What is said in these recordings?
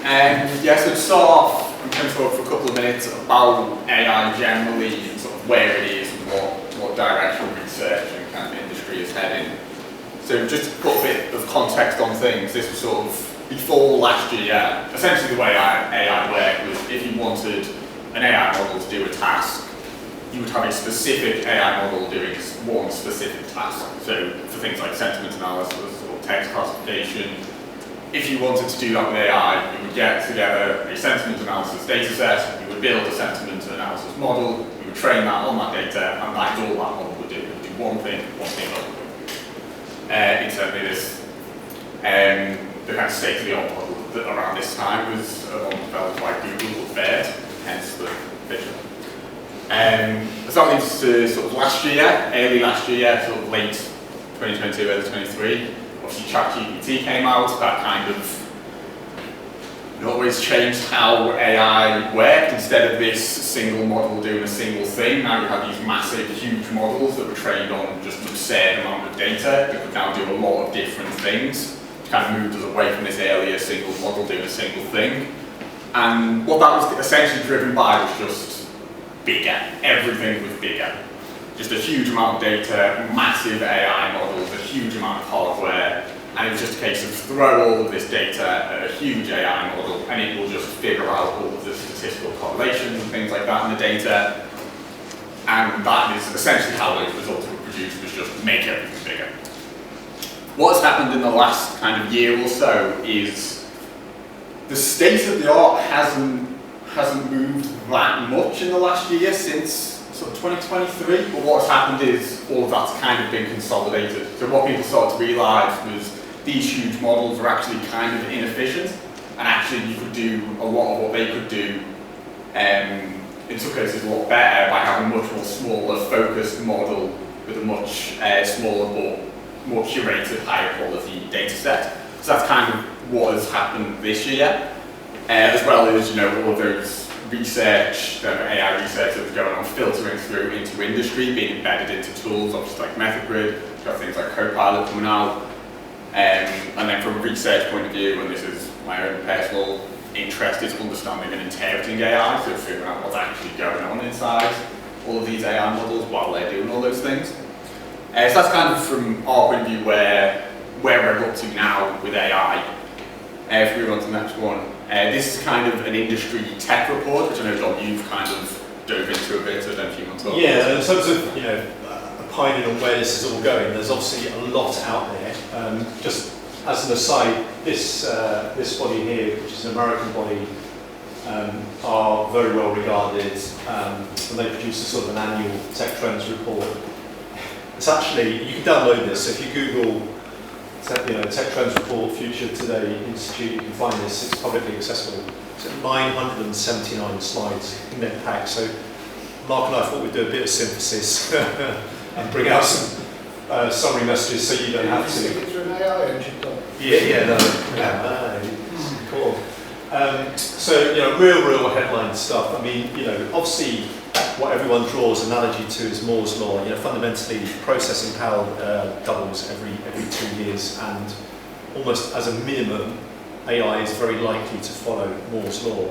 Yeah, so to start off, I'm going to talk for a couple of minutes about AI generally, and sort of where it is and what direction research and kind of industry is heading. So just to put a bit of context on things, this was sort of before last year. Essentially the way AI worked was if you wanted an AI model to do a task, you would have a specific AI model doing one specific task. So for things like sentiment analysis or text classification, if you wanted to do that with AI, you would get together a sentiment analysis data set, you would build a sentiment analysis model, you would train that on that data, and that's all that model would do. It would do one thing only. Incidentally, the kind of state-of-the-art model that around this time was one developed by Google called BERT, hence the visual. So that leads to sort of last year, early last year, sort of late 2022, early 23. Obviously ChatGPT came out, that kind of always changed how AI worked. Instead of this single model doing a single thing, now you have these massive, huge models that were trained on just an absurd amount of data that could now do a lot of different things. It kind of moved us away from this earlier single model doing a single thing. And what that was essentially driven by was just bigger. Everything was bigger. Just a huge amount of data, massive AI models, a huge amount of hardware, and it was just a case of throw all of this data at a huge AI model and it will just figure out all of the statistical correlations and things like that in the data. And that is essentially how those results were produced, was just make everything bigger. What's happened in the last kind of year or so is the state of the art hasn't moved that much in the last year since sort of 2023, but what's happened is all of that's kind of been consolidated. So what people started to realise was these huge models are actually kind of inefficient, and actually you could do a lot of what they could do in some cases a lot better by having a much more smaller, focused model with a much smaller but more curated, higher quality data set. So that's kind of what has happened this year, as well as all of those research, AI research that's going on, filtering through into industry, being embedded into tools, obviously like MetaGrid, got things like Copilot coming out. And then from a research point of view, and this is my own personal interest, is understanding and interpreting AI, so figuring out what's actually going on inside all of these AI models while they're doing all those things. So that's kind of from our point of view where we're up to now with AI. If we move on to the next one. This is kind of an industry tech report, which I know, John, you've kind of dove into a bit, so I don't know if you want to talk. Yeah, in terms of opining on where this is all going, there's obviously a lot out there. Just as an aside, this body here, which is an American body, are very well regarded, and they produce a sort of an annual tech trends report. It's actually, you can download this, so if you Google Tech Trends Report, Future Today Institute, you can find this, it's publicly accessible. It's 979 slides in their pack, so Mark and I thought we'd do a bit of synthesis and bring out some summary messages so you don't have to. Through an AI engine, cool. So, real headline stuff. I mean, obviously what everyone draws analogy to is Moore's law. Fundamentally, processing power doubles every 2 years, and almost as a minimum, AI is very likely to follow Moore's law.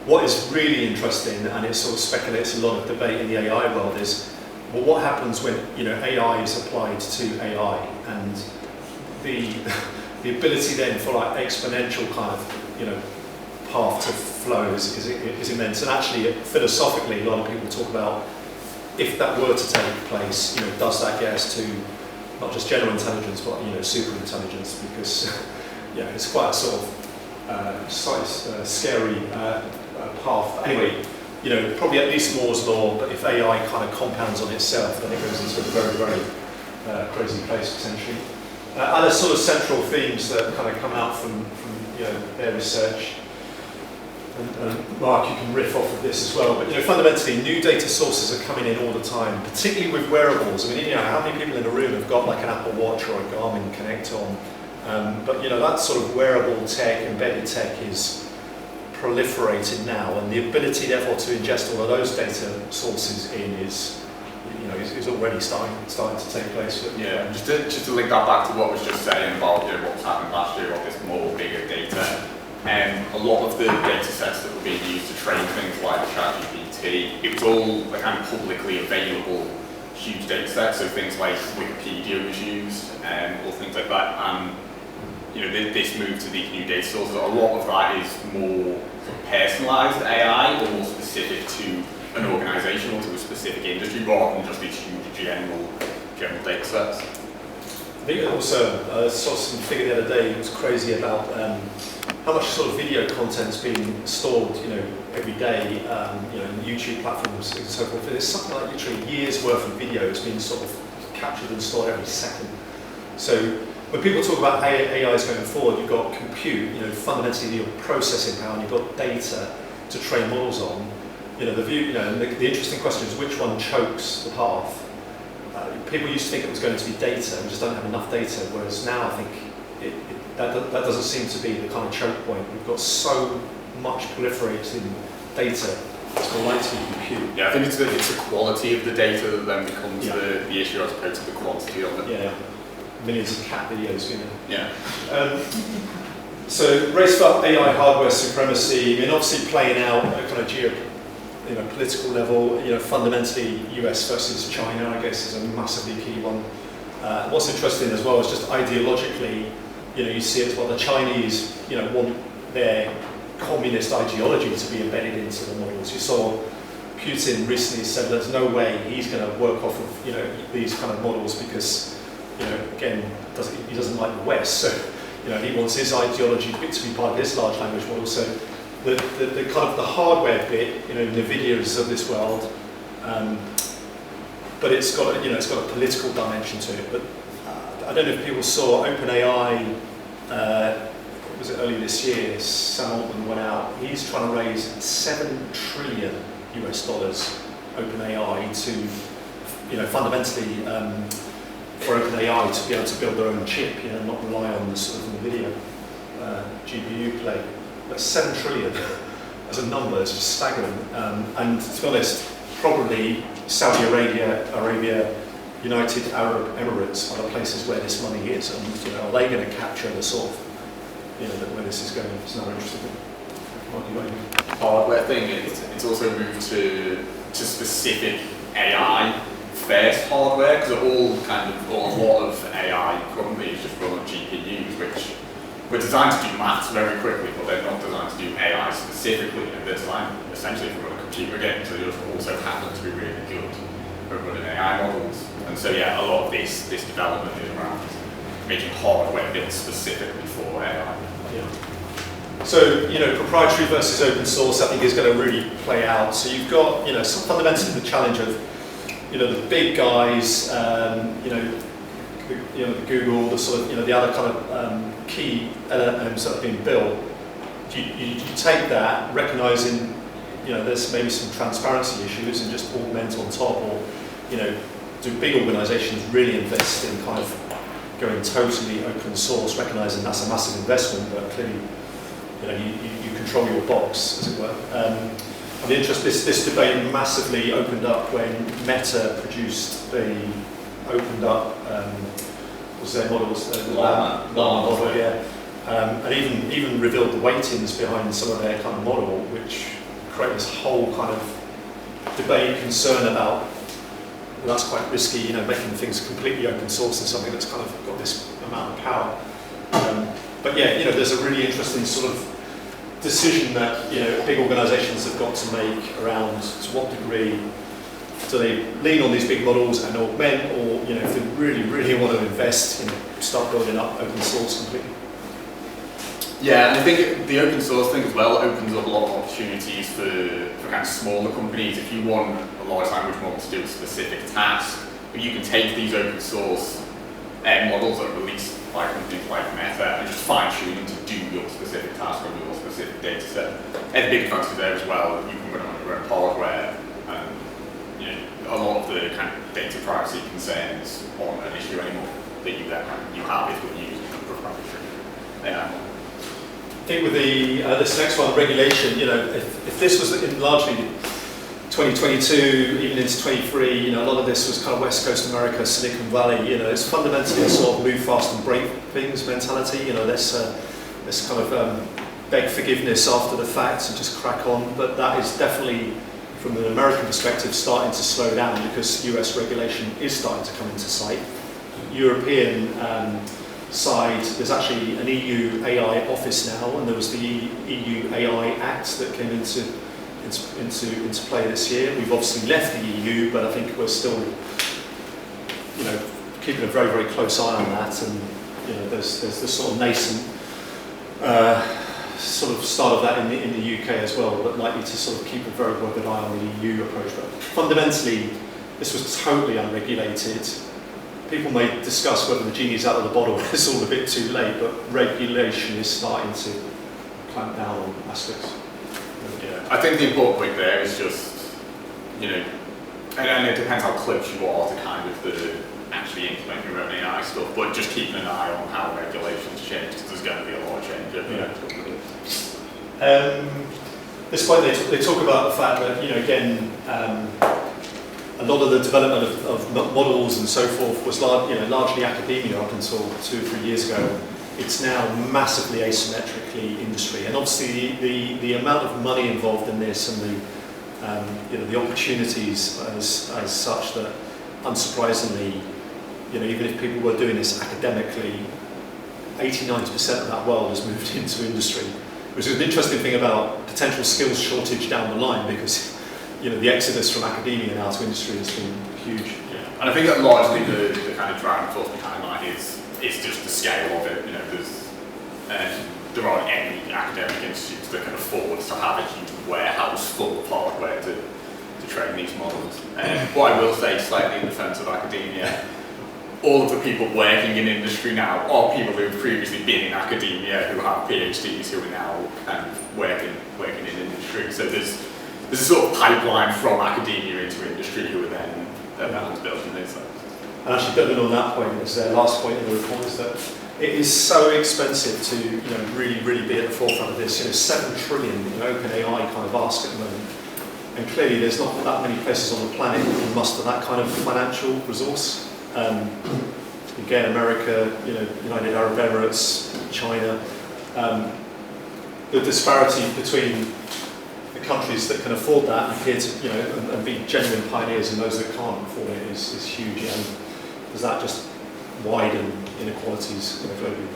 What is really interesting, and it sort of speculates a lot of debate in the AI world, is well, what happens when AI is applied to AI, and the ability then for like exponential kind of path to flow is immense. And actually, philosophically, a lot of people talk about if that were to take place, does that get us to not just general intelligence, but super intelligence? Because it's quite a sort of scary path. Anyway, probably at least Moore's law. But if AI kind of compounds on itself, then it goes into a very, very crazy place potentially. Other sort of central themes that kind of come out from their research. And Mark, you can riff off of this as well, but fundamentally new data sources are coming in all the time, particularly with wearables. I mean, how many people in the room have got like an Apple Watch or a Garmin Connect on? But that sort of wearable tech, embedded tech is proliferated now, and the ability therefore to ingest all of those data sources in is already starting to take place. But, yeah, just to link that back to what was just saying about what's happened last year, about this more bigger data. a lot of the data sets that were being used to train things like ChatGPT, it was all kind of publicly available huge data sets, so things like Wikipedia was used, or things like that. And this move to these new data sources, a lot of that is more sort of personalized AI, or more specific to an organization or to a specific industry, rather than just these huge general data sets. I think also, I saw some figure the other day, it was crazy about how much sort of video content's being stored, every day, in YouTube platforms and so forth. There's something like literally years worth of video is being sort of captured and stored every second. So when people talk about AIs going forward, you've got compute, fundamentally your processing power, and you've got data to train models on. The view, and the interesting question is which one chokes the path. People used to think it was going to be data, we just don't have enough data, whereas now I think that doesn't seem to be the kind of choke point. We've got so much proliferating data, it's more likely to be compute. Yeah, I think it's the quality of the data that then becomes the issue as opposed to the quantity of it. Yeah, millions of cat videos, Yeah. So race for AI hardware supremacy, obviously playing out at a kind of political level, fundamentally US versus China, I guess, is a massively key one. What's interesting as well is just ideologically, you see it as well, the Chinese, want their communist ideology to be embedded into the models. You saw Putin recently said there's no way he's going to work off of, these kind of models because, again, he doesn't like the West, so, he wants his ideology to be part of his large language model. So the kind of the hardware bit, NVIDIA's of this world, but it's got a political dimension to it. But I don't know if people saw OpenAI, was it early this year, Sam Altman went out, he's trying to raise $7 trillion OpenAI to, fundamentally for OpenAI to be able to build their own chip, not rely on the sort of NVIDIA GPU play. But 7 trillion as a number is just staggering. And to be honest, probably Saudi Arabia, United Arab Emirates are the places where this money is, and are they going to capture the sort of, where this is going? It's another interesting thing. Hardware thing, it's also moved to specific AI first hardware, because a lot of AI currently is just run on GPUs, which were designed to do maths very quickly, but they're not designed to do AI specifically. They're designed essentially to run a computer game, so they also happen to be really good at running AI models. And so a lot of this development is around making hardware built specifically for AI. Yeah. So, proprietary versus open source, I think, is going to really play out. So you've got, some fundamentally the challenge of, the big guys, the Google, the sort of, the other kind of key LLMs that have been built. You take that, recognizing, there's maybe some transparency issues, and just augment on top, or, do big organizations really invest in kind of going totally open source, recognizing that's a massive investment, but clearly, you control your box, as it were. I'm interested, this debate massively opened up when Meta produced opened up, was their models, Llama model, yeah. And even revealed the weightings behind some of their kind of model, which created this whole kind of debate, concern about, well, that's quite risky, making things completely open source and something that's kind of got this amount of power. But there's a really interesting sort of decision that big organisations have got to make around to what degree do they lean on these big models and augment, or if they really, really want to invest, start building up open source completely. Yeah, and I think the open source thing as well opens up a lot of opportunities for kind of smaller companies. If you want a large language model to do a specific task, you can take these open source models that are released by companies like Meta and just fine-tune them to do your specific task on your specific data set. And the big advantage there as well, you can run it on your own hardware. A lot of the kind of data privacy concerns aren't an issue anymore that you have if you're using proprietary. I think with this next one, regulation, if this was in largely 2022, even into 23, a lot of this was kind of West Coast America, Silicon Valley, it's fundamentally a sort of move fast and break things mentality, let's kind of beg forgiveness after the fact and just crack on, but that is definitely, from an American perspective, starting to slow down because US regulation is starting to come into sight. European side, there's actually an EU AI office now, and there was the EU AI Act that came into play this year. We've obviously left the EU, but I think we're still, keeping a very, very close eye on that. And there's this sort of nascent sort of start of that in the UK as well, but likely to sort of keep a very good eye on the EU approach. But fundamentally, this was totally unregulated. People may discuss whether the genie's out of the bottle. It's all a bit too late, but regulation is starting to clamp down on aspects. Yeah, I think the important point there is just, and it depends how close you are to kind of the actually implementing your own AI stuff, but just keeping an eye on how regulations change, because there's going to be a lot of change over the next couple of years. At this point, they talk about the fact that, a lot of the development of models and so forth was largely academia up until 2 or 3 years ago. It's now massively asymmetrically industry, and obviously the amount of money involved in this and the opportunities as such that, unsurprisingly, even if people were doing this academically, 80-90% of that world has moved into industry, which is an interesting thing about potential skills shortage down the line, because the exodus from academia now to industry has been huge. Yeah. And I think that largely the kind of driving force behind that is just the scale of it. There aren't any academic institutes that can afford to have a huge warehouse full of hardware to train these models. What I will say, slightly in defence of academia, all of the people working in industry now are people who have previously been in academia, who have PhDs, who are now kind of working in industry. So there's a sort of pipeline from academia into industry who are then building these things. And actually, building on that point, is their last point in the report, is that it is so expensive to really be at the forefront of this. 7 trillion OpenAI kind of ask at the moment, and clearly there's not that many places on the planet that can muster that kind of financial resource. Again, America, United Arab Emirates, China. The disparity between the countries that can afford that and appear to, and be genuine pioneers, and those that can't afford it is huge. And does that just widen inequalities globally?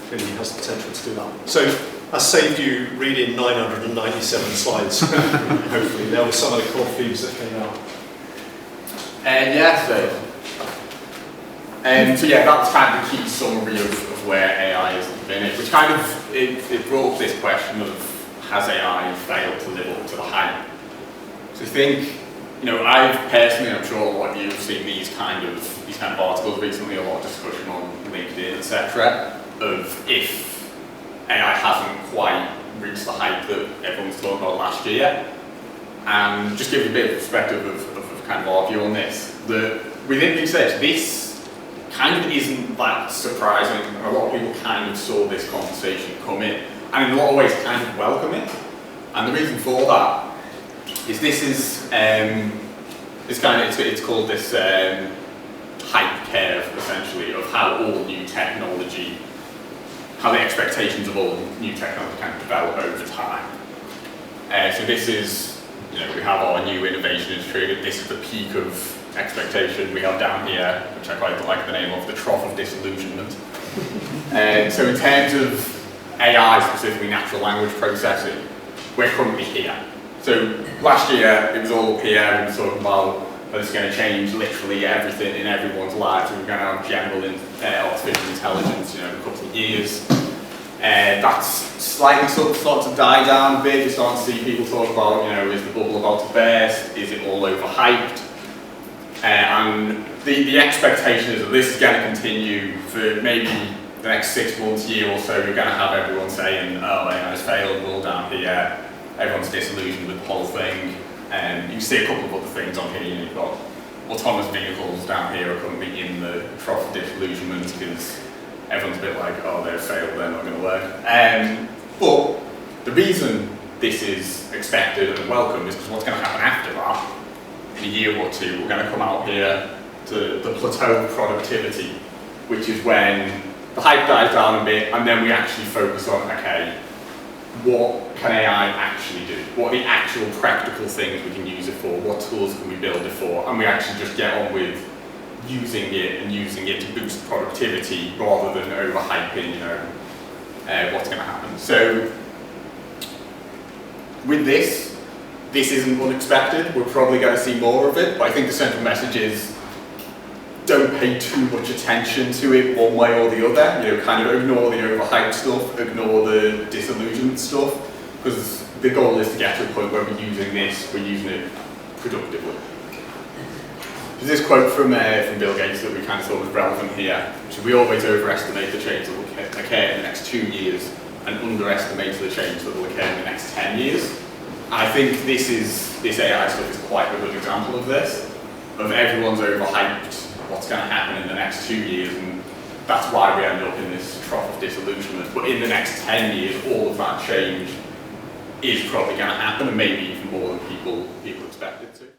Clearly has the potential to do that. So I saved you reading 997 slides. Hopefully, there were some of the core themes that came out. So that's kind of the key summary of where AI is at the minute, which kind of it brought up this question of, has AI failed to live up to the hype? So I think, I've personally, I'm sure a lot of you have seen these kind of articles recently, a lot of discussion on LinkedIn, etc., of if AI hasn't quite reached the hype that everyone was talking about last year. And just give you a bit of perspective of kind of our view on this, that within research, this kind of isn't that surprising. A lot of people kind of saw this conversation come in, and in a lot of ways kind of welcome it. And the reason for that is it's called this hype curve, essentially, of how all new technology, how the expectations of all new technology kind of develop over time. So this is, we have our new innovation industry. This is the peak of expectation. We have down here, which I quite like the name of, the trough of disillusionment. So in terms of AI, specifically natural language processing, we're currently here. So last year, it was all up here, we were talking about it's going to change literally everything in everyone's lives. We're going to have general artificial intelligence, in a couple of years. That's slightly sort of starting to die down a bit. You're starting to see people talk about, is the bubble about to burst? Is it all overhyped? And the expectation is that this is going to continue for maybe the next 6 months, year or so. You're going to have everyone saying, oh, AI's failed, we're all down here. Everyone's disillusioned with the whole thing. And you can see a couple of other things on here. You've got autonomous vehicles down here are currently in the trough of disillusionment because everyone's a bit like, oh, they've failed, they're not going to work. But the reason this is expected and welcome is because what's going to happen after that, in a year or two, we're going to come out here to the plateau of productivity, which is when the hype dies down a bit, and then we actually focus on, okay, what can AI actually do? What are the actual practical things we can use it for? What tools can we build it for? And we actually just get on with using it and using it to boost productivity rather than overhyping, what's going to happen. So with this isn't unexpected. We're probably going to see more of it, but I think the central message is don't pay too much attention to it one way or the other. Kind of ignore the overhyped stuff, ignore the disillusioned stuff, because the goal is to get to a point where we're using it productively. There's this quote from Bill Gates that we kind of thought was relevant here, which is we always overestimate the change that will occur in the next 2 years and underestimate the change that will occur in the next 10 years. I think this AI stuff is quite a good example of this, of everyone's overhyped what's going to happen in the next 2 years, and that's why we end up in this trough of disillusionment. But in the next 10 years, all of that change is probably going to happen, and maybe even more than people expect it to.